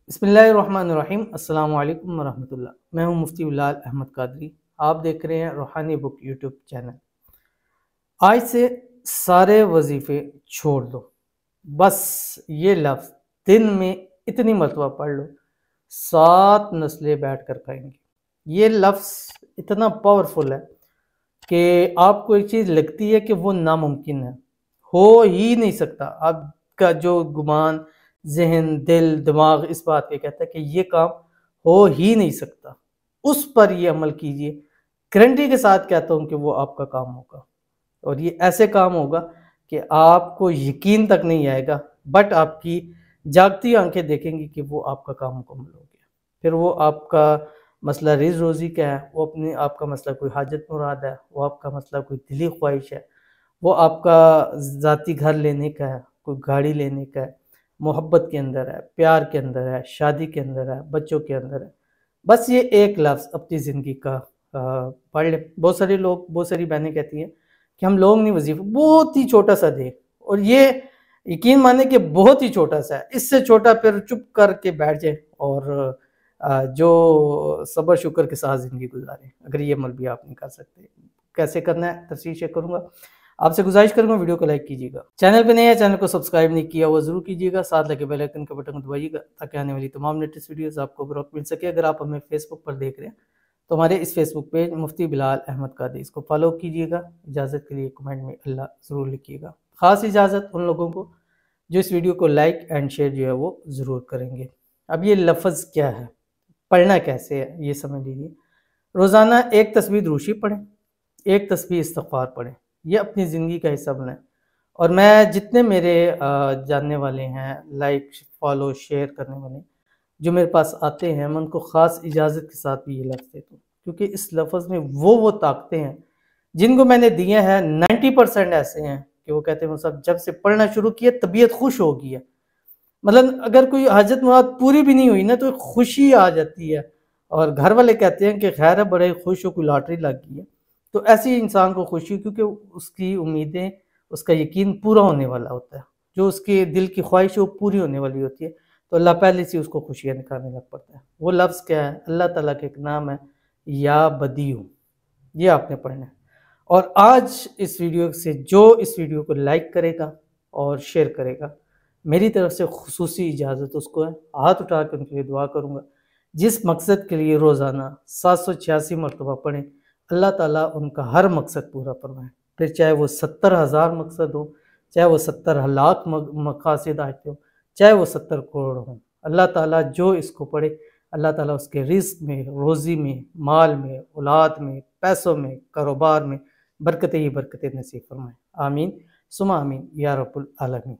बिस्मिल्लाहिर्रहमानिर्रहीम। अस्सलामु अलैकुम वरहमतुल्लाह। मैं हूं मुफ्ती बिलाल अहमद कादरी। आप देख रहे हैं रूहानी बुक यूट्यूब चैनल। आज से सारे वजीफ़े छोड़ दो, बस ये लफ्ज़ दिन में इतनी मरतबा पढ़ लो, 7 नस्लें बैठ कर खाएंगी। ये लफ्ज़ इतना पावरफुल है कि आपको एक चीज़ लगती है कि वो नामुमकिन है, हो ही नहीं सकता। आपका जो गुमान, जहन, दिल, दिमाग इस बात पे कहता है कि ये काम हो ही नहीं सकता, उस पर ये अमल कीजिए। गारंटी के साथ कहता हूँ कि वो आपका काम होगा, और ये ऐसे काम होगा कि आपको यकीन तक नहीं आएगा, बट आपकी जागती आंखें देखेंगी कि वो आपका काम मुकम्मल हो गया। फिर वो आपका मसला रिज़ रोज़ी का है, वो अपने आपका मसला कोई हाजत मुराद है, वो आपका मसला कोई दिली ख्वाहिश है, वो आपका ज़ाती घर लेने का है, कोई गाड़ी लेने का है, मोहब्बत के अंदर है, प्यार के अंदर है, शादी के अंदर है, बच्चों के अंदर है। बस ये एक लफ्ज़ अपनी ज़िंदगी का पढ़ लें। बहुत सारे लोग, बहुत सारी बहनें कहती हैं कि हम लोग नहीं वजीफ़ा, बहुत ही छोटा सा दें, और ये यकीन माने कि बहुत ही छोटा सा है। इससे छोटा फिर चुप करके बैठ जाए और जो सब्र शुक्र के साथ ज़िंदगी गुजारें। अगर ये अमल भी आप नहीं कर सकते, कैसे करना है तफसील शेयर करूँगा। आपसे गुजारिश करूँगा वीडियो को लाइक कीजिएगा, चैनल पे नए हैं चैनल को सब्सक्राइब नहीं किया वो ज़रूर कीजिएगा, साथ लगे बेल आइकन के बटन को दबाइएगा ताकि आने वाली तमाम लेटेस्ट वीडियोस आपको बर वक्त मिल सके। अगर आप हमें फेसबुक पर देख रहे हैं तो हमारे इस फेसबुक पेज मुफ्ती बिलाल अहमद कादरी, इसको फॉलो कीजिएगा। इजाज़त के लिए कमेंट में अल्लाह ज़रूर लिखिएगा। ख़ास इजाज़त उन लोगों को जो इस वीडियो को लाइक एंड शेयर जो है वो ज़रूर करेंगे। अब ये लफ्ज़ क्या है, पढ़ना कैसे है, ये समझ लीजिए। रोज़ाना एक तस्बीह दुरूशी पढ़ें, एक तस्बीह इस्तिग़फ़ार पढ़ें, ये अपनी ज़िंदगी का हिस्सा बनाएं। और मैं जितने मेरे जानने वाले हैं, लाइक फॉलो शेयर करने वाले जो मेरे पास आते हैं, मैं उनको ख़ास इजाज़त के साथ भी ये लफ्ज़ देता हूँ, क्योंकि इस लफ्ज़ में वो ताकतें हैं जिनको मैंने दिए हैं। 90% ऐसे हैं कि वो कहते हैं वो सब जब से पढ़ना शुरू किया तबीयत खुश हो गई है। मतलब अगर कोई हाजत मुराद पूरी भी नहीं हुई ना तो खुशी आ जाती है, और घर वाले कहते हैं कि खैर है, बड़े खुश हो, कोई लॉटरी लग गई है। तो ऐसे इंसान को खुशी, क्योंकि उसकी उम्मीदें, उसका यकीन पूरा होने वाला होता है, जो उसके दिल की ख्वाहिश है वो पूरी होने वाली होती है। तो अल्लाह पहले से उसको खुशियाँ निकालने लग पड़ता है। वो लफ्ज़ क्या है, अल्लाह ताला का एक नाम है या बदीऊ, ये आपने पढ़ना है। और आज इस वीडियो से जो इस वीडियो को लाइक करेगा और शेयर करेगा, मेरी तरफ से खुसूसी इजाज़त उसको है। हाथ उठा के उनके लिए दुआ करूँगा। जिस मकसद के लिए रोज़ाना 786 मरतबा पढ़ें, अल्लाह ताला उनका हर मकसद पूरा फरमाए। फिर चाहे वो 70,000 मकसद हो, चाहे वो 70 लाख मकासद आते हो, चाहे वो 70 करोड़ हों, अल्लाह ताला जो इसको पढ़े, अल्लाह ताला उसके रिज़्क़ में, रोज़ी में, माल में, औलाद में, पैसों में, कारोबार में बरकतें ही बरकतें नसीब फरमाए। आमीन सुमा आमीन या रब्बुल आलमीन।